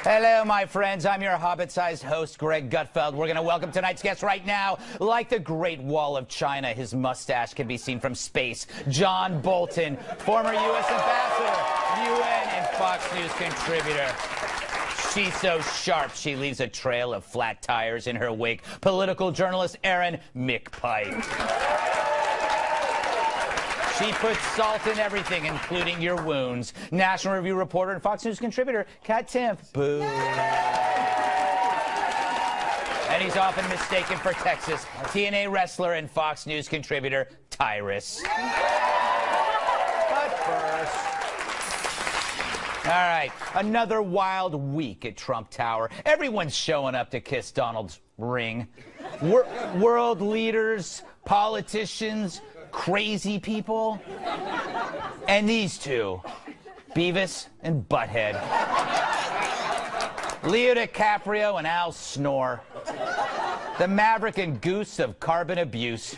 Hello, my friends. I'm your hobbit-sized host, Greg Gutfeld. We're going to welcome tonight's guest right now. Like the Great Wall of China, his mustache can be seen from space. John Bolton, former U.S. ambassador, UN and Fox News contributor. She's so sharp, she leaves a trail of flat tires in her wake. Political journalist Erin McPike. She puts salt in everything, including your wounds. National Review reporter and Fox News contributor, Kat Timpf. Boo. And he's often mistaken for Texas. TNA wrestler and Fox News contributor, Tyrus. But first... All right, another wild week at Trump Tower. Everyone's showing up to kiss Donald's ring. World leaders, politicians, crazy people, and these two, Beavis and Butthead. Leo DiCaprio and Al Snore. The Maverick and Goose of carbon abuse.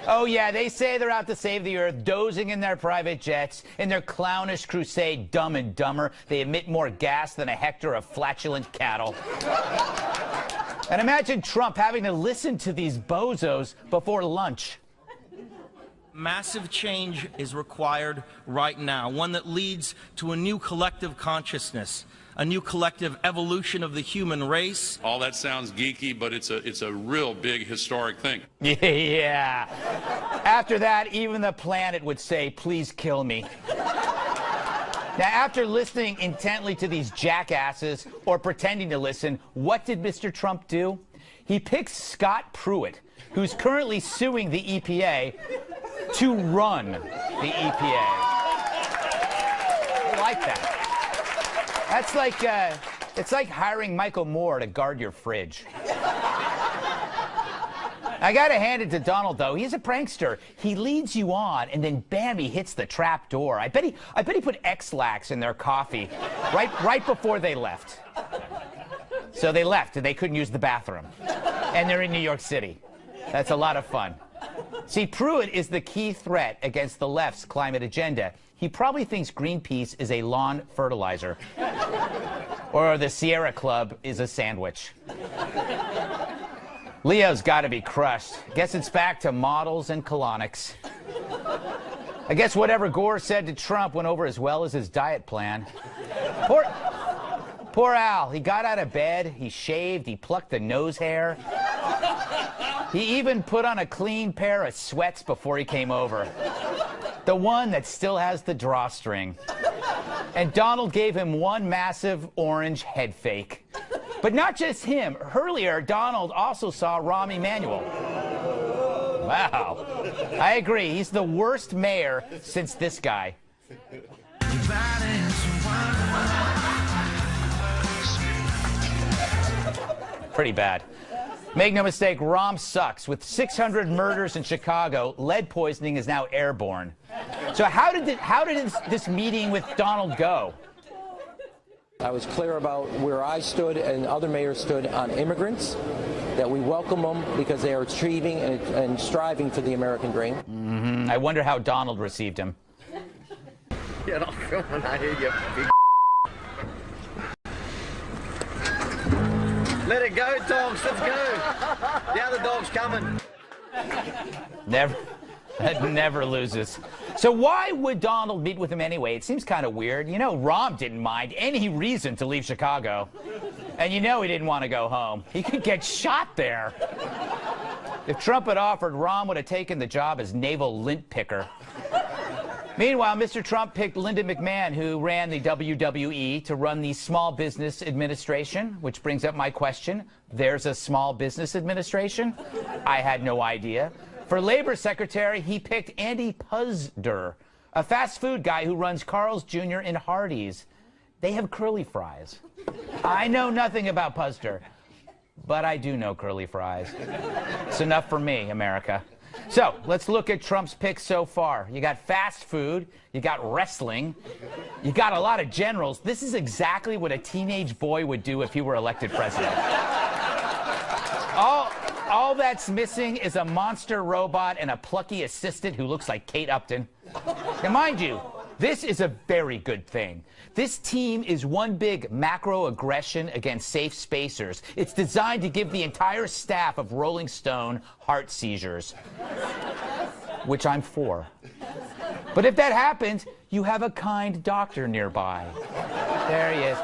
Oh yeah, they say they're out to save the earth, dozing in their private jets. In their clownish crusade, Dumb and Dumber, they emit more gas than a hectare of flatulent cattle. And imagine Trump having to listen to these bozos before lunch. Massive change is required right now, one that leads to a new collective consciousness, a new collective evolution of the human race. All that sounds geeky, but it's a real big historic thing. Yeah. After that, even the planet would say, please kill me. Now, after listening intently to these jackasses, or pretending to listen, what did Mr. Trump do? He picked Scott Pruitt, who's currently suing the EPA, to run the EPA. I like that. That's like, it's like hiring Michael Moore to guard your fridge. I gotta hand it to Donald, though. He's a prankster. He leads you on, and then bam, he hits the trap door. I bet he put X-Lax in their coffee right before they left. So they left, and they couldn't use the bathroom. And they're in New York City. That's a lot of fun. See, Pruitt is the key threat against the left's climate agenda. He probably thinks Greenpeace is a lawn fertilizer. Or the Sierra Club is a sandwich. Leo's got to be crushed. Guess it's back to models and colonics. I guess whatever Gore said to Trump went over as well as his diet plan. Poor Al. He got out of bed, he shaved, he plucked the nose hair. He even put on a clean pair of sweats before he came over. The one that still has the drawstring. And Donald gave him one massive orange head fake. But not just him. Earlier, Donald also saw Rahm Emanuel. Wow. I agree. He's the worst mayor since this guy. Pretty bad. Make no mistake, Rahm sucks. With 600 murders in Chicago, lead poisoning is now airborne. So how did this meeting with Donald go? I was clear about where I stood and other mayors stood on immigrants, that we welcome them because they are achieving and striving for the American dream. Mm-hmm. I wonder how Donald received him. You're not filming, I hear you, big. Let it go, dogs, let's go. The other dog's coming. That never loses. So why would Donald meet with him anyway? It seems kind of weird. You know, Rahm didn't mind any reason to leave Chicago. And you know he didn't want to go home. He could get shot there. If Trump had offered, Rahm would have taken the job as naval lint picker. Meanwhile, Mr. Trump picked Linda McMahon, who ran the WWE, to run the Small Business Administration, which brings up my question. There's a Small Business Administration? I had no idea. For Labor Secretary, he picked Andy Puzder, a fast food guy who runs Carl's Jr. and Hardee's. They have curly fries. I know nothing about Puzder, but I do know curly fries. It's enough for me, America. So let's look at Trump's picks so far. You got fast food, you got wrestling, you got a lot of generals. This is exactly what a teenage boy would do if he were elected president. All that's missing is a monster robot and a plucky assistant who looks like Kate Upton. Now, mind you, This is a very good thing. This team is one big macro aggression against safe spacers. It's designed to give the entire staff of Rolling Stone heart seizures, which I'm for. But if that happens, you have a kind doctor nearby. There he is.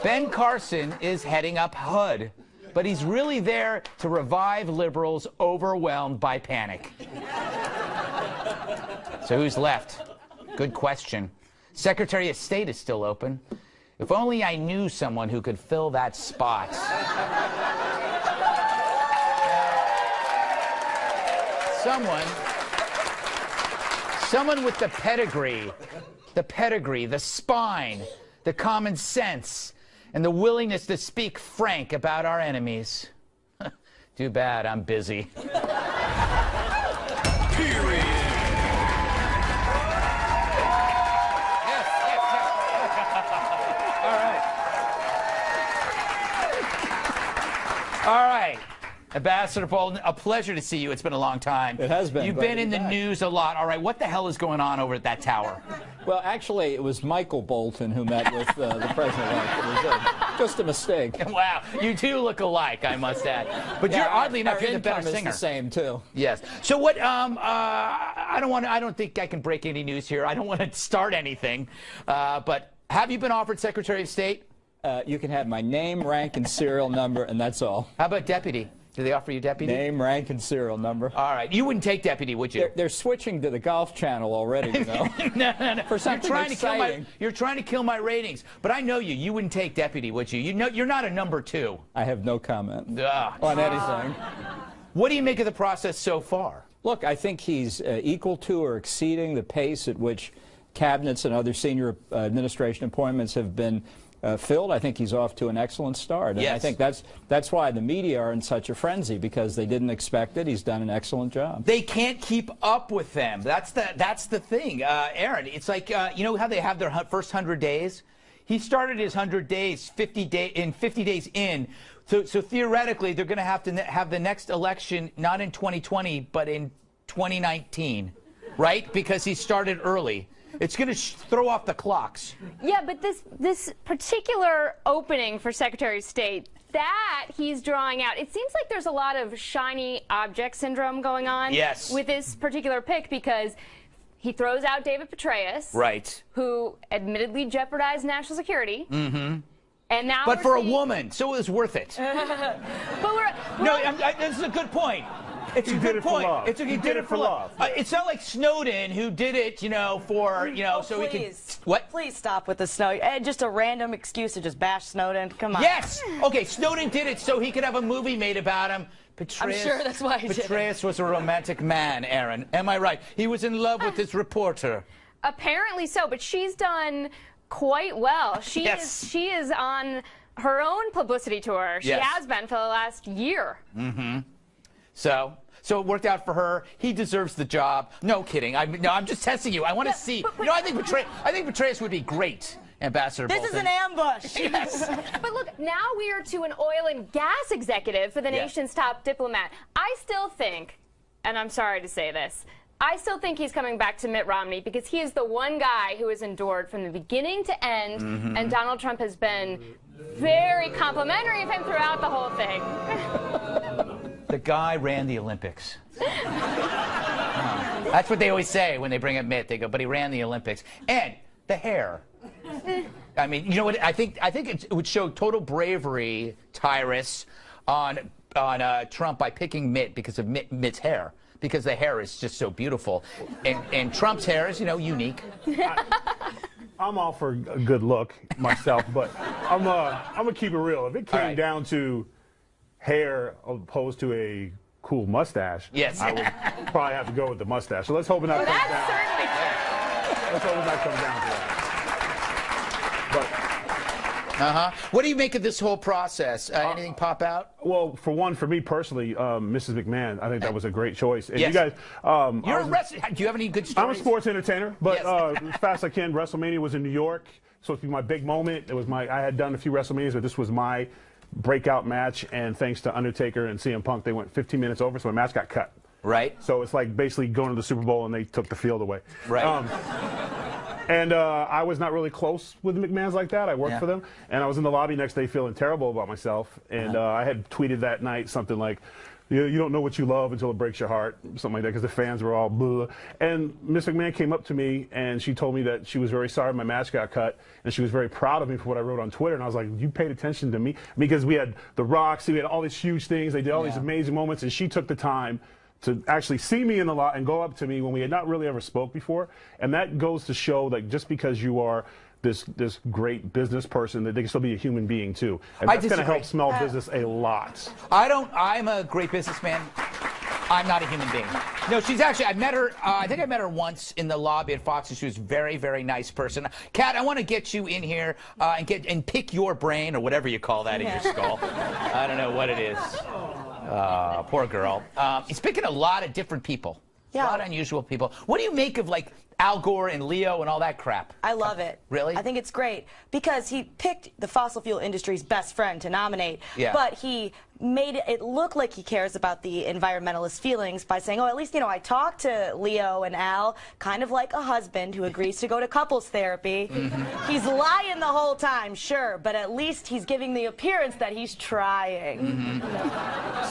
Ben Carson is heading up HUD, but he's really there to revive liberals overwhelmed by panic. So who's left? Good question. Secretary of State is still open. If only I knew someone who could fill that spot. Someone with the pedigree, the spine, the common sense, and the willingness to speak frank about our enemies. Too bad I'm busy. Period. Yes. All right. Ambassador Bolton, a pleasure to see you. It's been a long time. It has been. You've Glad been to in be the back. news a lot. All right, what the hell is going on over at that tower? Well, actually, it was Michael Bolton who met with the president-elect. It was just a mistake. Wow, you two look alike, I must add. But Yeah, you're oddly enough, our you're the better income is singer. the same too. Yes. So what? I don't think I can break any news here. I don't want to start anything. But have you been offered Secretary of State? You can have my name, rank, and serial number, and that's all. How about deputy? Do they offer you deputy? Name, rank, and serial number. All right. You wouldn't take deputy, would you? They're switching to the Golf Channel already, you know. No. For something exciting. You're trying to kill my ratings. But I know you. You wouldn't take deputy, would you? You know, you're not a number 2. I have no comment Ugh. on anything. What do you make of the process so far? Look, I think he's equal to or exceeding the pace at which cabinets and other senior administration appointments have been filled. I think he's off to an excellent start. And Yes. I think that's why the media are in such a frenzy, because they didn't expect it. He's done an excellent job. They can't keep up with them. That's the thing, Aaron. It's like you know how they have their first 100 days. He started his 100 days 50 days in. So theoretically, they're going to have the next election not in 2020 but in 2019, right? Because he started early. It's going to throw off the clocks. Yeah, but this particular opening for Secretary of State, that he's drawing out, it seems like there's a lot of shiny object syndrome going on with this particular pick, because he throws out David Petraeus, right, who admittedly jeopardized national security. Mm-hmm. And now but for a woman, so it was worth it. But this is a good point. It's a good point. He did it for love. It's not like Snowden, who did it, you know, for, you know, so he could. What? Please stop with the snow. Just a random excuse to just bash Snowden. Come on. Yes. Okay, Snowden did it so he could have a movie made about him. Petraeus, I'm sure that's why he did it. Petraeus was a romantic man, Aaron. Am I right? He was in love with his reporter. Apparently so, but she's done quite well. She is on her own publicity tour. She has been for the last year. Mm-hmm. So it worked out for her. He deserves the job. No kidding. I'm just testing you. I want to see. You know, I think Petraeus would be great, Ambassador Bolton. This is an ambush. Yes. But look, now we are to an oil and gas executive for the nation's top diplomat. I still think, and I'm sorry to say this, I still think he's coming back to Mitt Romney, because he is the one guy who has endured from the beginning to end, and Donald Trump has been very complimentary of him throughout the whole thing. The guy ran the Olympics. That's what they always say when they bring up Mitt. They go, but he ran the Olympics. And the hair. I mean, you know what? I think it would show total bravery, Tyrus, on Trump by picking Mitt because of Mitt's hair. Because the hair is just so beautiful. And Trump's hair is, you know, unique. I'm all for a good look myself, but I'm gonna keep it real. If it came down to hair opposed to a cool mustache, I would probably have to go with the mustache. So let's hope it not comes down. Certainly Let's hope it not comes down to that. What do you make of this whole process? Anything pop out? Well, for me personally, Mrs. McMahon, I think that was a great choice. And you guys, you're a wrestler. Do you have any good stories? I'm a sports entertainer, but as fast as I can. WrestleMania was in New York, so it's my big moment. It was I had done a few WrestleManias, but this was my breakout match. And thanks to Undertaker and CM Punk, they went 15 minutes over, so my match got cut. Right. So it's like basically going to the Super Bowl and they took the field away. Right. And I was not really close with the McMahons like that. I worked for them. And I was in the lobby next day feeling terrible about myself. And I had tweeted that night something like, you don't know what you love until it breaks your heart, something like that, because the fans were all blah. And Miss McMahon came up to me, and she told me that she was very sorry my match got cut, and she was very proud of me for what I wrote on Twitter. And I was like, you paid attention to me? Because we had The Rock, we had all these huge things. They did all these amazing moments, and she took the time to actually see me in the lot and go up to me when we had not really ever spoke before. And that goes to show that just because you are this great business person, that they can still be a human being too. And that's going to help small business a lot. I'm a great businessman. I'm not a human being. No, she's actually, I met her, I think I met her once in the lobby at Fox, and she was a very, very nice person. Kat, I want to get you in here and pick your brain, or whatever you call that in your skull. I don't know what it is. Poor girl. He's picking a lot of different people. Yeah. A lot of unusual people. What do you make of, like, Al Gore and Leo and all that crap? I love it. Really? I think it's great because he picked the fossil fuel industry's best friend to nominate, but he made it look like he cares about the environmentalist feelings by saying, oh, at least, you know, I talked to Leo and Al kind of like a husband who agrees to go to couples therapy. He's lying the whole time, sure, but at least he's giving the appearance that he's trying.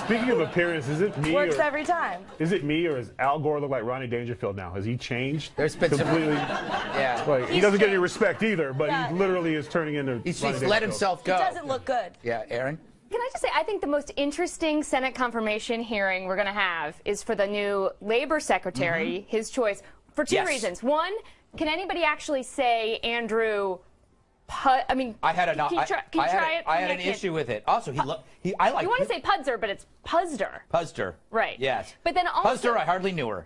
Speaking of appearance, is it me? Works every time. Is it me, or does Al Gore look like Rodney Dangerfield now? Has he changed? There's been completely. Like, he doesn't get any respect either, but he literally is turning into. He's let himself go. He doesn't look good. Yeah, Aaron? Can I just say, I think the most interesting Senate confirmation hearing we're going to have is for the new Labor Secretary, his choice, for two reasons. One, can anybody actually say Andrew I mean, I had can you try it? I had an issue with it. Also, I like. You want to say Pudzer, but it's Puzder. Puzder. Right. Yes. But then also. Puzder, I hardly knew her.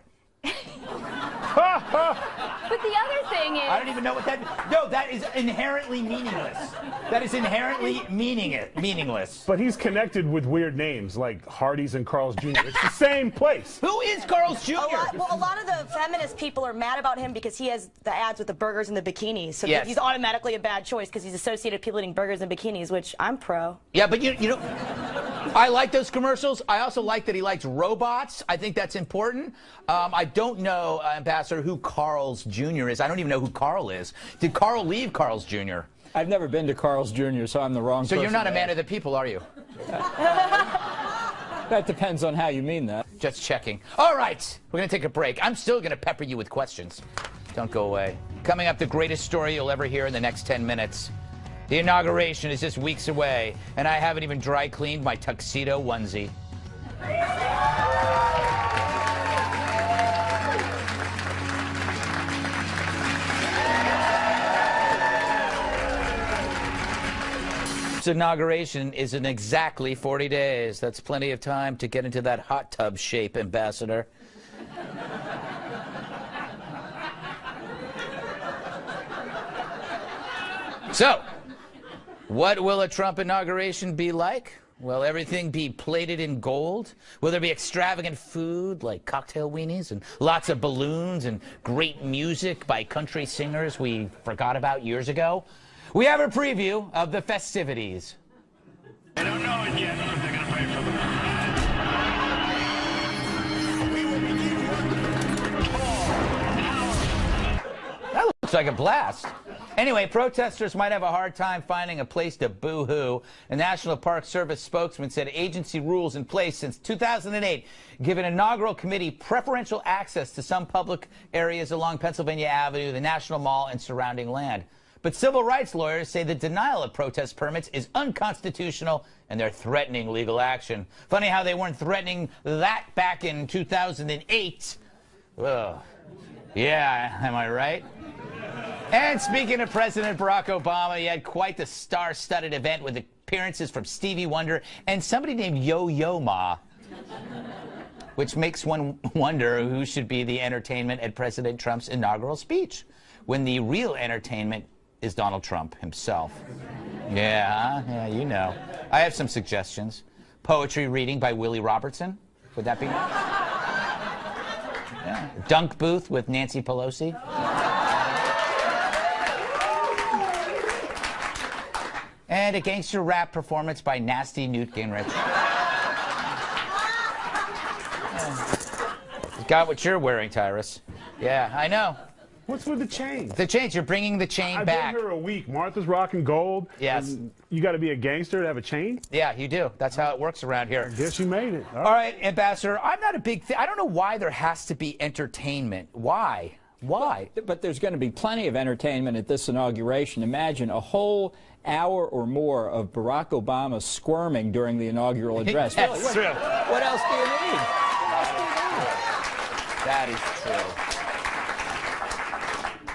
But the other thing is... I don't even know what that... No, that is inherently meaningless. That is inherently meaningless. But he's connected with weird names like Hardee's and Carl's Jr. It's the same place. Who is Carl's Jr.? A lot of the feminist people are mad about him because he has the ads with the burgers and the bikinis. So he's automatically a bad choice because he's associated with people eating burgers and bikinis, which I'm pro. Yeah, but you know... I like those commercials. I also like that he likes robots. I think that's important. I don't know, Ambassador, who Carl's Jr. is. I don't even know who Carl is. Did Carl leave Carl's Jr.? I've never been to Carl's Jr., so I'm the wrong person. So you're not a man of the people, are you? That depends on how you mean that. Just checking. All right, we're going to take a break. I'm still going to pepper you with questions. Don't go away. Coming up, the greatest story you'll ever hear in the next 10 minutes. The inauguration is just weeks away, and I haven't even dry cleaned my tuxedo onesie. This inauguration is in exactly 40 days. That's plenty of time to get into that hot tub shape, Ambassador. So, what will a Trump inauguration be like? Will everything be plated in gold? Will there be extravagant food like cocktail weenies and lots of balloons and great music by country singers we forgot about years ago? We have a preview of the festivities. I don't know it yet if they're going to pray for the That looks like a blast. Anyway, protesters might have a hard time finding a place to boo-hoo. A National Park Service spokesman said agency rules in place since 2008 give an inaugural committee preferential access to some public areas along Pennsylvania Avenue, the National Mall, and surrounding land. But civil rights lawyers say the denial of protest permits is unconstitutional, and they're threatening legal action. Funny how they weren't threatening that back in 2008. Ugh. Yeah, am I right? And speaking of President Barack Obama, he had quite the star-studded event with appearances from Stevie Wonder and somebody named Yo-Yo Ma, which makes one wonder who should be the entertainment at President Trump's inaugural speech, when the real entertainment is Donald Trump himself. Yeah, you know. I have some suggestions. Poetry reading by Willie Robertson. Would that be nice? Yeah. Dunk booth with Nancy Pelosi. And a gangster rap performance by Nasty Newt Gingrich. Got what you're wearing, Tyrus. Yeah, I know. What's with the chains? The chains. You're bringing the chain back. I've been here a week. Martha's rocking gold. Yes. You got to be a gangster to have a chain? Yeah, you do. That's how it works around here. I guess you made it. All right, Ambassador, I'm not a big I don't know why there has to be entertainment. Why? Why? But there's going to be plenty of entertainment at this inauguration. Imagine a whole hour or more of Barack Obama squirming during the inaugural address. That's really, true. What else do you need? That is true.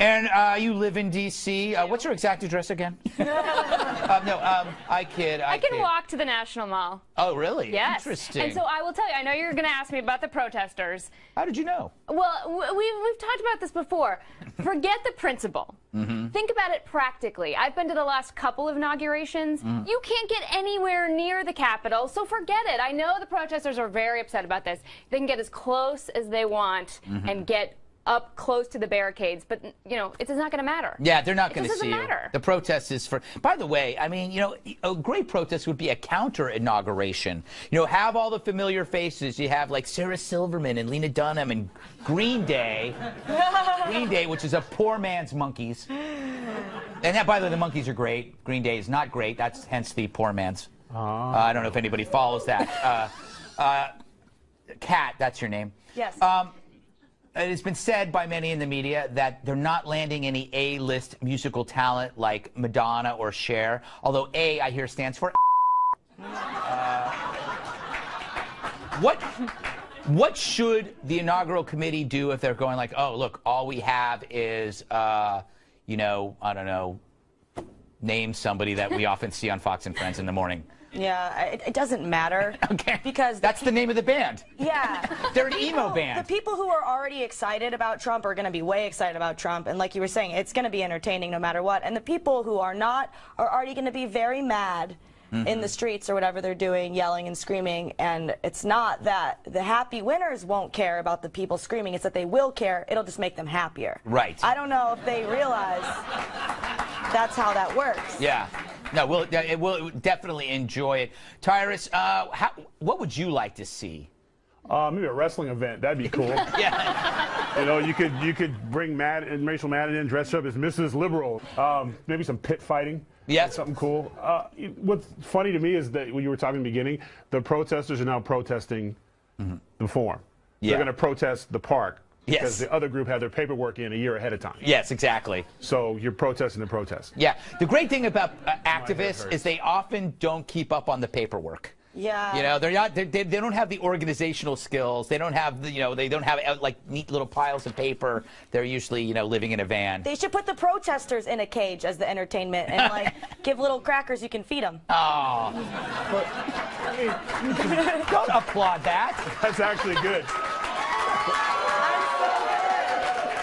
And you live in D.C. What's your exact address again? I kid. I can walk to the National Mall. Oh, really? Yes. Interesting. And so I will tell you, I know you're going to ask me about the protesters. How did you know? Well, we've talked about this before. Forget the principle. Think about it practically. I've been to the last couple of inaugurations. You can't get anywhere near the Capitol, so forget it. I know the protesters are very upset about this. They can get as close as they want and get up close to the barricades, but you know it's not going to matter. Yeah, they're not going to see you. It doesn't matter. The protest is for. By the way, I mean, you know, a great protest would be a counter inauguration. You know, have all the familiar faces. You have like Sarah Silverman and Lena Dunham and Green Day. Green Day, which is a poor man's Monkees. And that, by the way, the Monkees are great. Green Day is not great. That's hence the poor man's. I don't know if anybody follows that. Kat, that's your name. Yes. It has been said by many in the media that they're not landing any A-list musical talent like Madonna or Cher, although A, I hear, stands for What should the inaugural committee do if they're going like, oh, look, all we have is, you know, I don't know, name somebody that we often see on Fox and Friends in the morning? Yeah, it doesn't matter. Okay. Because that's the name of the band. Yeah. They're an emo band. The people who are already excited about Trump are going to be way excited about Trump. And like you were saying, it's going to be entertaining no matter what. And the people who are not are already going to be very mad in the streets or whatever they're doing, yelling and screaming. And it's not that the happy winners won't care about the people screaming. It's that they will care. It'll just make them happier. Right. I don't know if they realize that's how that works. Yeah. No, we'll definitely enjoy it. Tyrus, what would you like to see? Maybe a wrestling event. That'd be cool. Yeah. You know, you could bring Rachel Madden in, dress up as Mrs. Liberal. Maybe some pit fighting. Yeah. Something cool. What's funny to me is that when you were talking in the beginning, the protesters are now protesting the forum. Yeah. They're going to protest the park. Yes. Because the other group had their paperwork in a year ahead of time. Yes, exactly. So you're protesting the protest. Yeah. The great thing about activists is they often don't keep up on the paperwork. Yeah. You know, they don't have the organizational skills. They don't have the, you know, they don't have like neat little piles of paper. They're usually, you know, living in a van. They should put the protesters in a cage as the entertainment and like give little crackers you can feed them. Oh. Don't applaud that. That's actually good.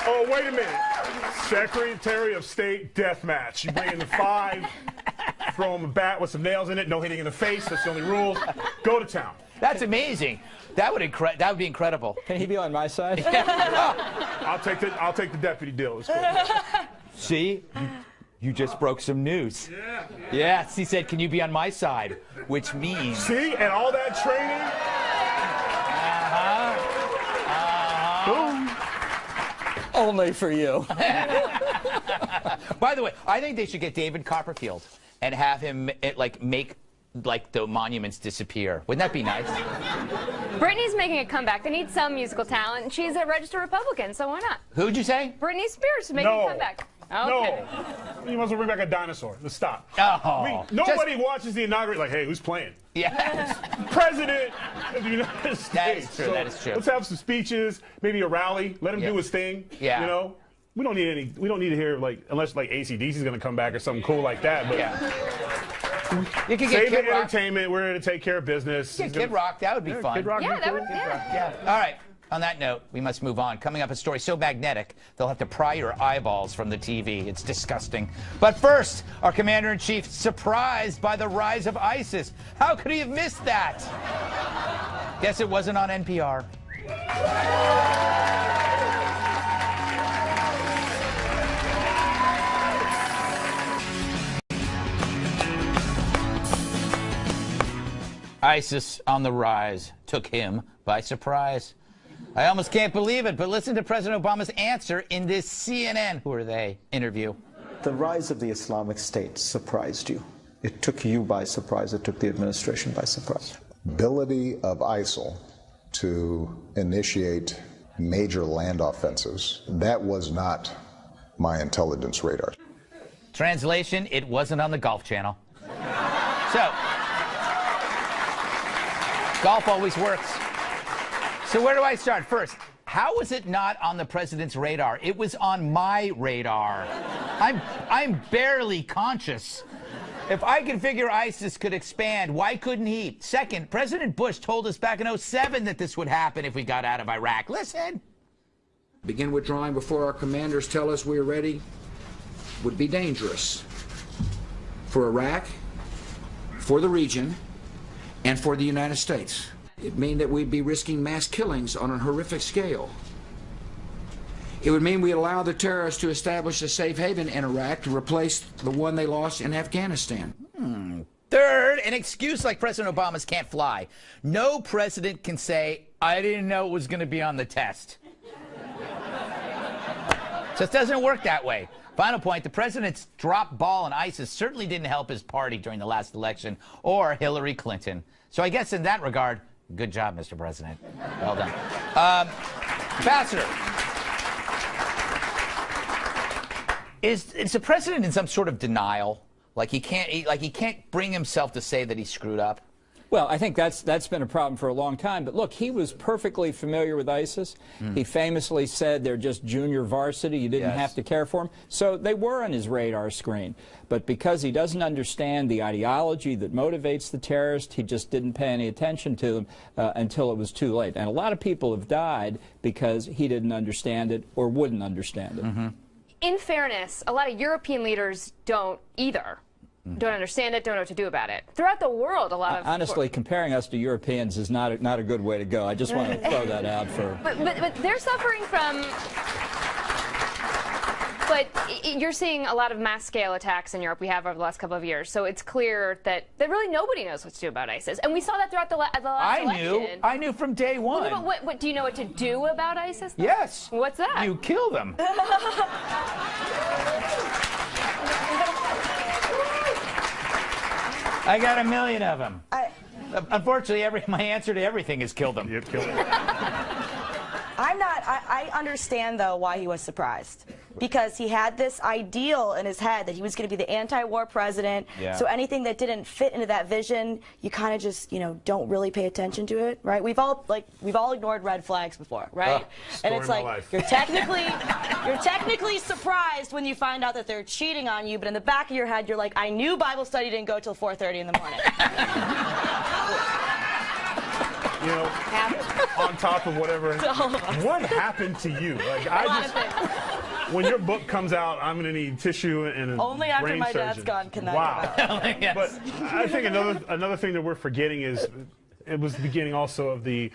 Oh, wait a minute. Secretary of State death match. You bring in the 5, throw him a bat with some nails in it, no hitting in the face. That's the only rules. Go to town. That's amazing. That would be incredible. Can he be on my side? I'll take the deputy deal. It's cool. See? You just broke some news. Yeah. Yes, he said, can you be on my side? Which means... See? And all that training? Boom. Only for you. By the way, I think they should get David Copperfield and have him like make like the monuments disappear. Wouldn't that be nice? Britney's making a comeback. They need some musical talent, and she's a registered Republican, so why not? Who'd you say? Britney Spears is making a comeback. Okay. No. You must bring back a dinosaur. Let's stop. Oh. Nobody watches the inauguration like, hey, who's playing? Yeah. President of the United States. That is true. So that is true. Let's have some speeches, maybe a rally. Let him do his thing. Yeah. You know, we don't need to hear like unless like AC/DC's going to come back or something cool like that. But yeah. You could save get the entertainment. We're here to take care of business. Yeah, Kid Rock. That would be fun. Kid Rock. Yeah, that would. Yeah. All right. On that note, we must move on. Coming up, a story so magnetic, they'll have to pry your eyeballs from the TV. It's disgusting. But first, our commander-in-chief surprised by the rise of ISIS. How could he have missed that? Guess it wasn't on NPR. ISIS on the rise took him by surprise. I almost can't believe it, but listen to President Obama's answer in this CNN, who are they, interview. The rise of the Islamic State surprised you. It took you by surprise. It took the administration by surprise. Ability of ISIL to initiate major land offenses, that was not my intelligence radar. Translation, it wasn't on the Golf Channel. So, golf always works. So where do I start? First, how was it not on the president's radar? It was on my radar. I'm barely conscious. If I could figure ISIS could expand, why couldn't he? Second, President Bush told us back in 2007 that this would happen if we got out of Iraq. Listen. Begin withdrawing before our commanders tell us we're ready would be dangerous for Iraq, for the region, and for the United States. It would mean that we'd be risking mass killings on a horrific scale. It would mean we allow the terrorists to establish a safe haven in Iraq to replace the one they lost in Afghanistan. Third, an excuse like President Obama's can't fly. No president can say, I didn't know it was going to be on the test. Just doesn't work that way. Final point, the president's drop ball on ISIS certainly didn't help his party during the last election or Hillary Clinton. So I guess in that regard, good job, Mr. President. Well done. Ambassador, is the president in some sort of denial? Like he can't bring himself to say that he screwed up? Well, I think that's been a problem for a long time. But look, he was perfectly familiar with ISIS. He famously said they're just junior varsity. You didn't have to care for them. So they were on his radar screen. But because he doesn't understand the ideology that motivates the terrorists, he just didn't pay any attention to them until it was too late. And a lot of people have died because he didn't understand it or wouldn't understand it. In fairness, a lot of European leaders don't either. Don't understand it, don't know what to do about it. Throughout the world, a lot of... Honestly, comparing us to Europeans is not a good way to go. I just want to throw that out for... But they're suffering from... But you're seeing a lot of mass-scale attacks in Europe we have over the last couple of years, so it's clear that really nobody knows what to do about ISIS. And we saw that throughout the last election. I knew from day one. Well, what, do you know what to do about ISIS, though? Yes. What's that? You kill them. I got 1 million of them. Unfortunately, my answer to everything is kill them. Kill them. I understand, though, why he was surprised. Because he had this ideal in his head that he was going to be the anti-war president. Yeah. So anything that didn't fit into that vision, you kind of just, don't really pay attention to it, right? We've all ignored red flags before, right? And it's like you're technically surprised when you find out that they're cheating on you, but in the back of your head, you're like, I knew Bible study didn't go till 4:30 in the morning. On top of whatever, what happened to you? Like when your book comes out, I'm going to need tissue and a only after brain my surgeon. dad's gone can I Wow. Yes. But I think another thing that we're forgetting is it was the beginning also of the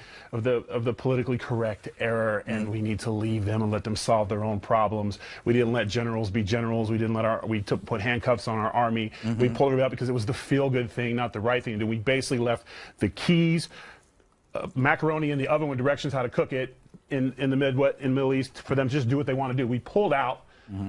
politically correct era, and we need to leave them and let them solve their own problems. We didn't let generals be generals. We didn't let put handcuffs on our army. We pulled it out because it was the feel-good thing, not the right thing to do. We basically left the keys. Macaroni in the oven with directions how to cook it in the Middle East for them to just do what they want to do. We pulled out,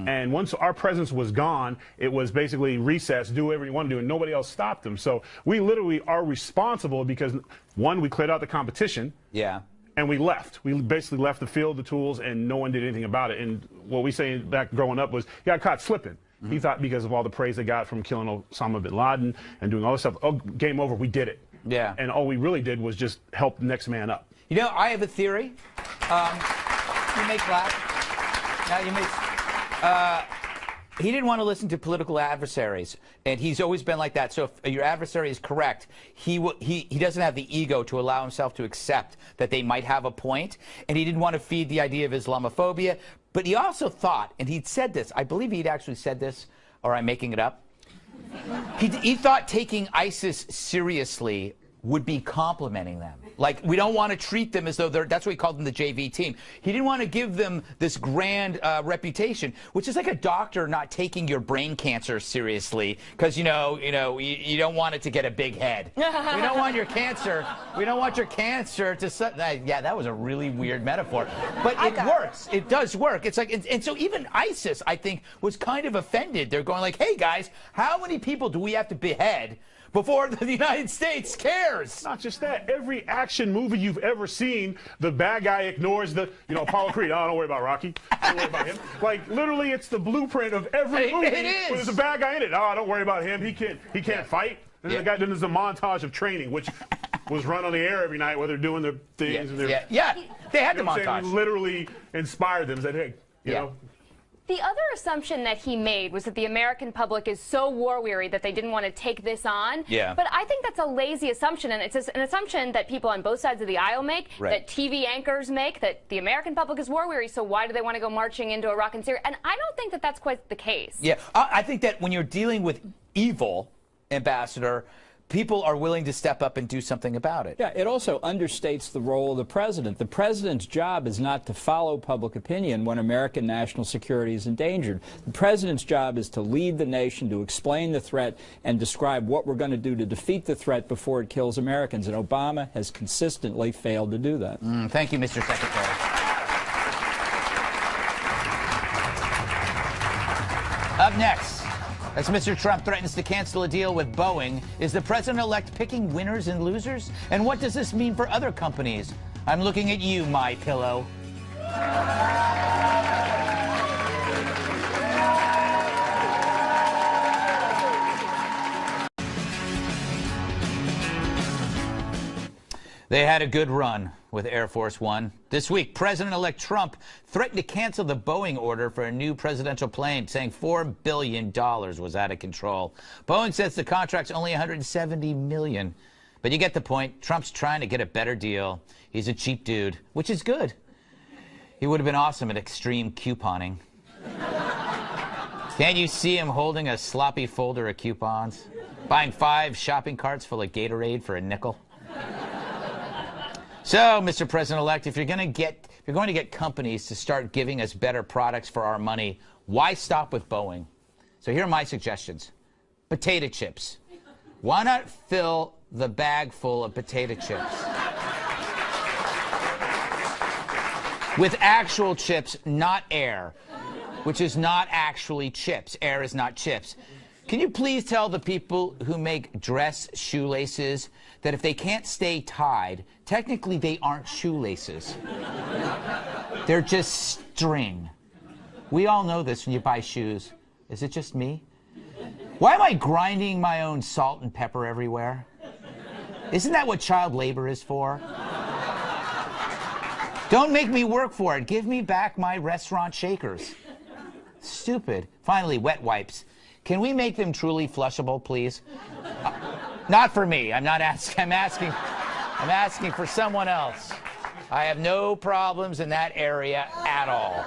and once our presence was gone, it was basically recess, do whatever you want to do, and nobody else stopped them. So we literally are responsible because, one, we cleared out the competition. Yeah. And we left. We basically left the field, the tools, and no one did anything about it. And what we say back growing up was, he got caught slipping. He thought because of all the praise they got from killing Osama bin Laden and doing all this stuff, oh, game over, we did it. Yeah. And all we really did was just help the next man up. I have a theory. You may clap. Now you may... he didn't want to listen to political adversaries, and he's always been like that. So if your adversary is correct, he doesn't have the ego to allow himself to accept that they might have a point, and he didn't want to feed the idea of Islamophobia. But he also thought, and he'd said this, I believe he'd actually said this, or I'm making it up, he thought taking ISIS seriously would be complimenting them. Like, we don't want to treat them as though that's what he called them, the JV team. He didn't want to give them this grand reputation, which is like a doctor not taking your brain cancer seriously because, you don't want it to get a big head. We don't want your cancer. We don't want your cancer to... Yeah, that was a really weird metaphor. But it works. It does work. It's like, and so even ISIS, I think, was kind of offended. They're going like, hey, guys, how many people do we have to behead before the United States cares? Not just that. Every action movie you've ever seen, the bad guy ignores the, Apollo Creed. Oh, don't worry about Rocky. Don't worry about him. Like, literally, it's the blueprint of every movie where there's a bad guy in it. Oh, don't worry about him. He can't fight. And then there's a montage of training, which was run on the air every night while they're doing their things. And they had the montage. We literally inspired them. Said, hey, you know. The other assumption that he made was that the American public is so war-weary that they didn't want to take this on. Yeah. But I think that's a lazy assumption, and it's an assumption that people on both sides of the aisle make, that TV anchors make, that the American public is war-weary, so why do they want to go marching into Iraq and Syria? And I don't think that that's quite the case. Yeah, I think that when you're dealing with evil, Ambassador, people are willing to step up and do something about it. Yeah, it also understates the role of the president. The president's job is not to follow public opinion when American national security is endangered. The president's job is to lead the nation, to explain the threat, and describe what we're going to do to defeat the threat before it kills Americans. And Obama has consistently failed to do that. Thank you, Mr. Secretary. Up next, as Mr. Trump threatens to cancel a deal with Boeing, is the president-elect picking winners and losers? And what does this mean for other companies? I'm looking at you, My Pillow. They had a good run with Air Force One. This week, President-elect Trump threatened to cancel the Boeing order for a new presidential plane, saying $4 billion was out of control. Boeing says the contract's only $170 million. But you get the point. Trump's trying to get a better deal. He's a cheap dude, which is good. He would have been awesome at extreme couponing. Can't you see him holding a sloppy folder of coupons? Buying 5 shopping carts full of Gatorade for a nickel? So, Mr. President-elect, if you're going to get companies to start giving us better products for our money, why stop with Boeing? So here are my suggestions. Potato chips. Why not fill the bag full of potato chips with actual chips, not air, which is not actually chips. Air is not chips. Can you please tell the people who make dress shoelaces that if they can't stay tied, technically they aren't shoelaces. They're just string. We all know this when you buy shoes. Is it just me? Why am I grinding my own salt and pepper everywhere? Isn't that what child labor is for? Don't make me work for it. Give me back my restaurant shakers. Stupid. Finally, wet wipes. Can we make them truly flushable, please? Not for me. I'm asking for someone else. I have no problems in that area at all.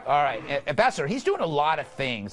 All right, Ambassador, he's doing a lot of things,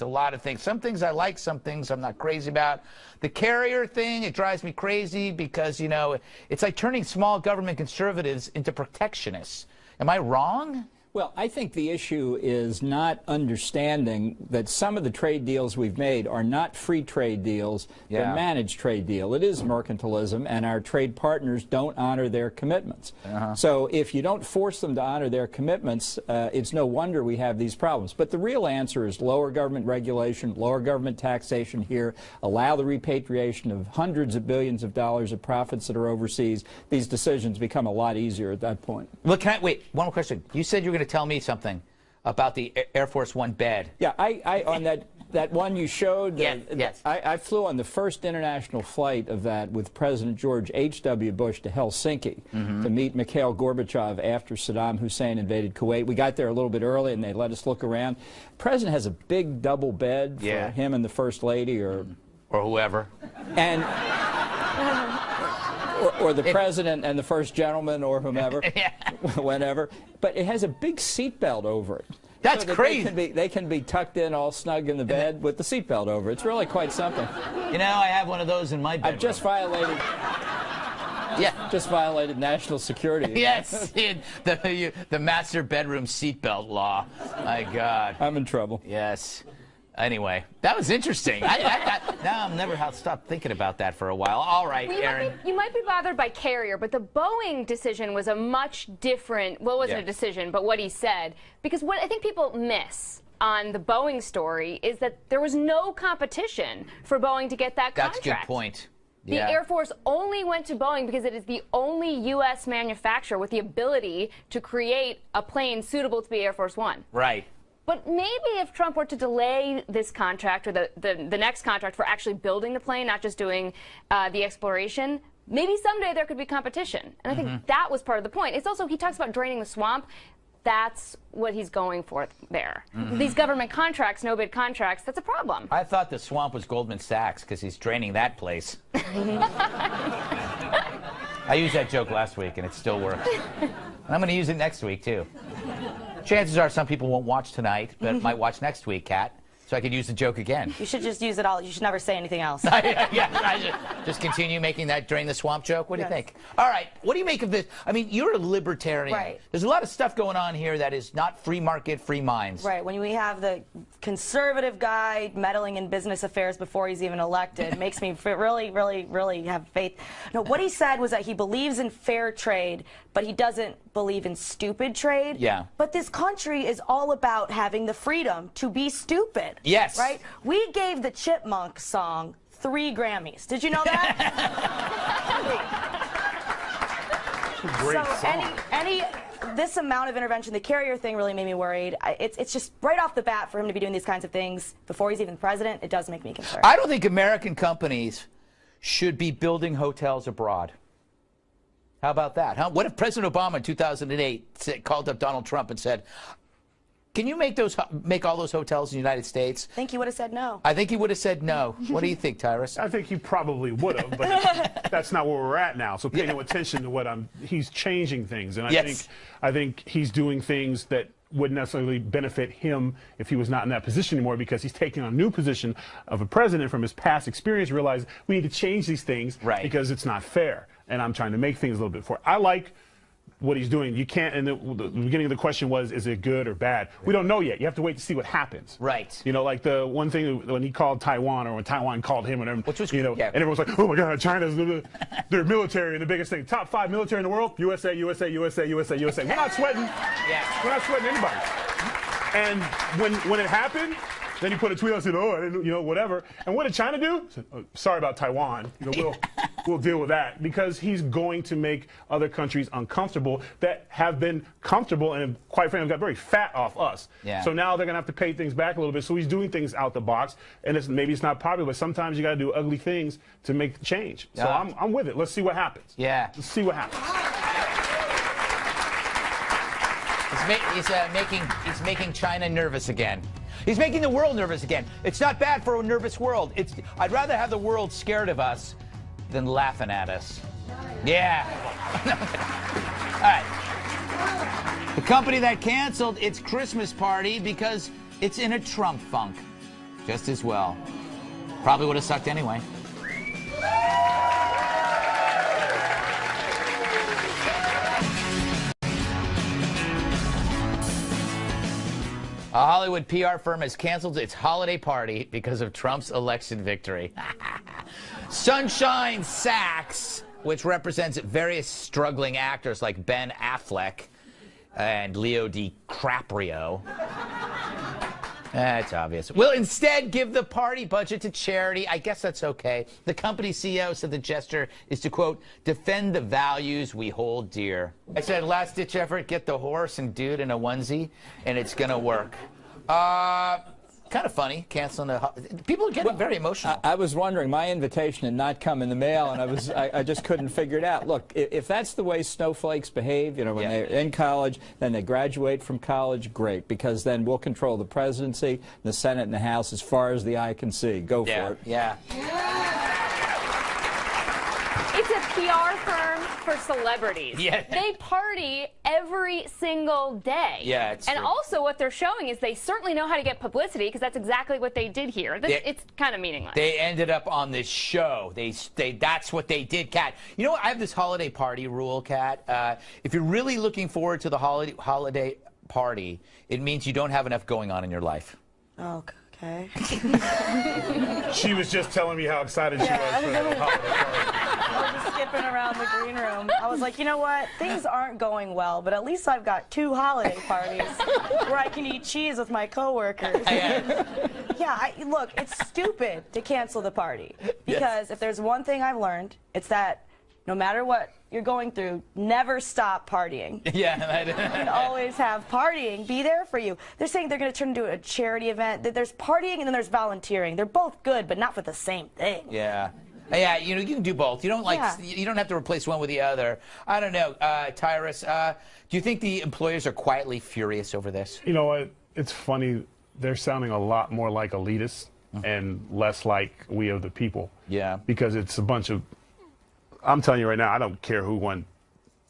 Some things I like, some things I'm not crazy about. The carrier thing, it drives me crazy because, it's like turning small government conservatives into protectionists. Am I wrong? Well, I think the issue is not understanding that some of the trade deals we've made are not free trade deals, they're managed trade deal. It is mercantilism, and our trade partners don't honor their commitments. So if you don't force them to honor their commitments, it's no wonder we have these problems. But the real answer is lower government regulation, lower government taxation here, allow the repatriation of hundreds of billions of dollars of profits that are overseas. These decisions become a lot easier at that point. Look, wait, one more question. You said you were going to tell me something about the Air Force One bed. Yeah, I on that one you showed. Yes. I flew on the first international flight of that with President George H.W. Bush to Helsinki to meet Mikhail Gorbachev after Saddam Hussein invaded Kuwait. We got there a little bit early, and they let us look around. The President has a big double bed for him and the First Lady, or whoever, and. Or the president and the first gentleman, or whomever, whenever. But it has a big seatbelt over it. That's crazy. They can be tucked in all snug in the bed with the seatbelt over. It's really quite something. I have one of those in my bedroom. I've just violated. Yeah. Just violated national security. Yes, the master bedroom seatbelt law. My God. I'm in trouble. Yes. Anyway, that was interesting. Now I'm never stopped thinking about that for a while. All right, well, Aaron. You might be bothered by Carrier, but the Boeing decision was a much different, well, it wasn't a decision, but what he said. Because what I think people miss on the Boeing story is that there was no competition for Boeing to get that contract. That's a good point. The Air Force only went to Boeing because it is the only U.S. manufacturer with the ability to create a plane suitable to be Air Force One. Right. But maybe if Trump were to delay this contract or the next contract for actually building the plane, not just doing the exploration, maybe someday there could be competition. And I think that was part of the point. It's also, he talks about draining the swamp. That's what he's going for there. These government contracts, no-bid contracts, that's a problem. I thought the swamp was Goldman Sachs because he's draining that place. I used that joke last week, and it still works. And I'm going to use it next week, too. Chances are some people won't watch tonight, but might watch next week, Kat. So I could use the joke again. You should just use it all. You should never say anything else. I should just continue making that drain the swamp joke. What do you think? All right. What do you make of this? I mean, you're a libertarian. Right. There's a lot of stuff going on here that is not free market, free minds. Right. When we have the conservative guy meddling in business affairs before he's even elected, makes me really, really, really have faith. No, what he said was that he believes in fair trade, but he doesn't believe in stupid trade. Yeah. But this country is all about having the freedom to be stupid. Yes. Right? We gave the Chipmunk song 3 Grammys. Did you know that? Great song. This amount of intervention, the Carrier thing really made me worried. It's just right off the bat for him to be doing these kinds of things before he's even president. It does make me concerned. I don't think American companies should be building hotels abroad. How about that? Huh? What if President Obama in 2008 called up Donald Trump and said, can you make all those hotels in the United States? I think he would have said no. I think he would have said no. What do you think, Tyrus? I think he probably would have, but that's not where we're at now. So pay no attention to what he's changing things. And I think he's doing things that wouldn't necessarily benefit him if he was not in that position anymore, because he's taking on a new position of a president from his past experience, realize we need to change these things because it's not fair. And I'm trying to make things a little bit fair. I like what he's doing. You can't, and the beginning of the question was, is it good or bad? We don't know yet. You have to wait to see what happens. Right. You know, like the one thing when he called Taiwan, or when Taiwan called him, and which was, you know, and everyone's like, oh my God, China's their military and the biggest thing. Top 5 military in the world, USA, USA, USA, USA, USA. We're not sweating. We're not sweating anybody. And when it happened, then he put a tweet out and said, oh, I didn't, you know, whatever. And what did China do? Said, oh, sorry about Taiwan. You know, we'll deal with that, because he's going to make other countries uncomfortable that have been comfortable and, quite frankly, got very fat off us. Yeah. So now they're going to have to pay things back a little bit. So he's doing things out the box, and maybe it's not popular, but sometimes you got to do ugly things to make the change. So I'm with it. Let's see what happens. Yeah. Let's see what happens. He's making China nervous again. He's making the world nervous again. It's not bad for a nervous world. I'd rather have the world scared of us than laughing at us. Yeah. All right. The company that canceled its Christmas party because it's in a Trump funk. Just as well. Probably would have sucked anyway. A Hollywood PR firm has canceled its holiday party because of Trump's election victory. Sunshine Sachs, which represents various struggling actors like Ben Affleck and Leo DiCaprio. That's obvious. Will instead give the party budget to charity. I guess that's okay. The company CEO said the gesture is to, quote, defend the values we hold dear. I said, last-ditch effort, get the horse and dude in a onesie, and it's going to work. Kind of funny, canceling the... People are getting very emotional. I was wondering, my invitation had not come in the mail, and I just couldn't figure it out. Look, if that's the way snowflakes behave, you know, when they're in college, then they graduate from college, great, because then we'll control the presidency, the Senate, and the House as far as the eye can see. Go for it. Yeah. It's a PR firm for celebrities. Yeah. They party every single day. Yeah, it's And true. also what they're showing is they certainly know how to get publicity, because that's exactly what they did here. It's kind of meaningless. They ended up on this show. That's what they did, Kat. You know what? I have this holiday party rule, Kat. If you're really looking forward to the holiday party, it means you don't have enough going on in your life. Oh, okay. She was just telling me how excited she was for the holiday party. I was just skipping around the green room. I was like, you know what? Things aren't going well, but at least I've got 2 holiday parties where I can eat cheese with my coworkers. Look, it's stupid to cancel the party. Because if there's one thing I've learned, it's that no matter what you're going through, never stop partying. Yeah. You can always have partying be there for you. They're saying they're going to turn into a charity event. There's partying and then there's volunteering. They're both good, but not for the same thing. Yeah. Yeah, you know, you can do both. You don't you don't have to replace one with the other. I don't know, Tyrus, do you think the employers are quietly furious over this? You know what? It's funny. They're sounding a lot more like elitists and less like we of the people. Yeah. Because it's a bunch of, I'm telling you right now, I don't care who won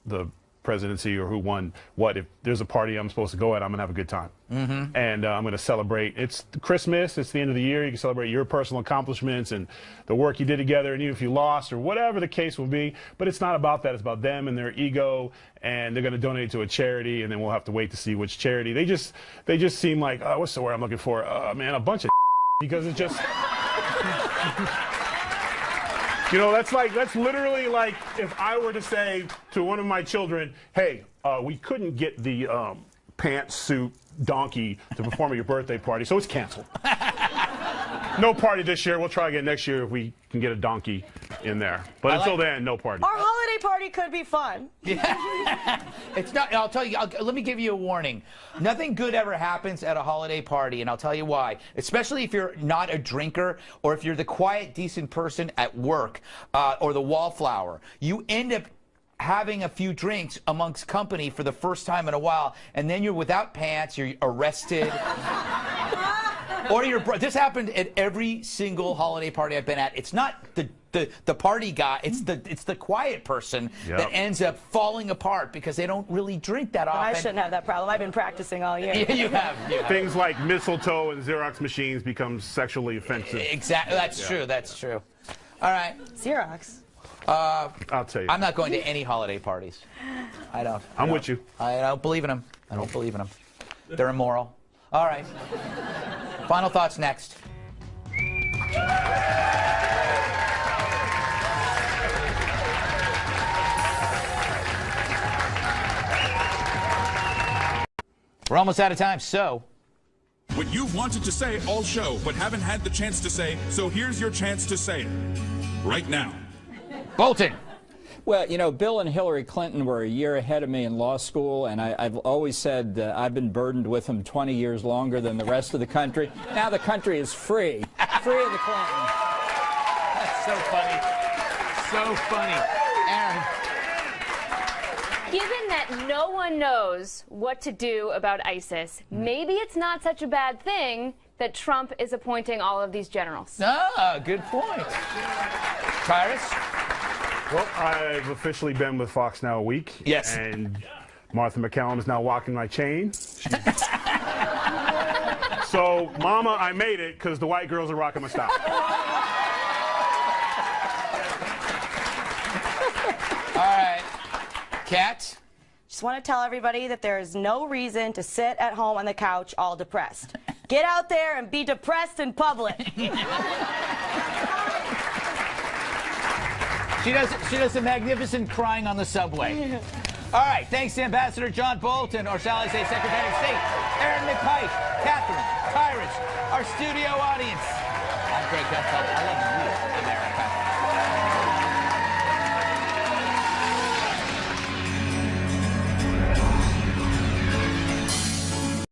the presidency or who won what. If there's a party I'm supposed to go at, I'm going to have a good time. And I'm going to celebrate. It's Christmas. It's the end of the year. You can celebrate your personal accomplishments and the work you did together, and even if you lost or whatever the case will be. But it's not about that. It's about them and their ego, and they're going to donate to a charity, and then we'll have to wait to see which charity. They just seem like, what's the word I'm looking for? Man, a bunch of because it's just... You know, that's literally like if I were to say to one of my children, hey, we couldn't get the pantsuit donkey to perform at your birthday party, so it's canceled. No party this year. We'll try again next year if we can get a donkey in there. But until then, no party. Our holiday party could be fun. Yeah. It's not. I'll tell you. Let me give you a warning. Nothing good ever happens at a holiday party, and I'll tell you why. Especially if you're not a drinker, or if you're the quiet, decent person at work, or the wallflower. You end up having a few drinks amongst company for the first time in a while, and then you're without pants. You're arrested. Or this happened at every single holiday party I've been at. It's not the party guy. It's the quiet person that ends up falling apart because they don't really drink that often. I shouldn't have that problem. I've been practicing all year. You have. Things like mistletoe and Xerox machines become sexually offensive. Exactly. That's true. That's true. All right. Xerox. I'll tell you. I'm not going to any holiday parties. I don't. I'm with you. I don't believe in them. I don't believe in them. They're immoral. All right. Final thoughts next. We're almost out of time, so... What you've wanted to say all show, but haven't had the chance to say, so here's your chance to say it. Right now. Bolton. Well, you know, Bill and Hillary Clinton were a year ahead of me in law school, and I've always said I've been burdened with them 20 years longer than the rest of the country. Now the country is free. Free of the Clintons. That's so funny. So funny. Aaron. Given that no one knows what to do about ISIS, maybe it's not such a bad thing that Trump is appointing all of these generals. Ah, good point. Tyrus? Well, I've officially been with Fox now a week. Yes. And Martha McCallum is now walking my chain. So, Mama, I made it because the white girls are rocking my style. All right. Kat? Just want to tell everybody that there is no reason to sit at home on the couch all depressed. Get out there and be depressed in public. She does a magnificent crying on the subway. All right, thanks to Ambassador John Bolton, or shall I say Secretary of State, Aaron McPike, Catherine, Tyrus, our studio audience. I'm Greg Gutfeld. I love you, America.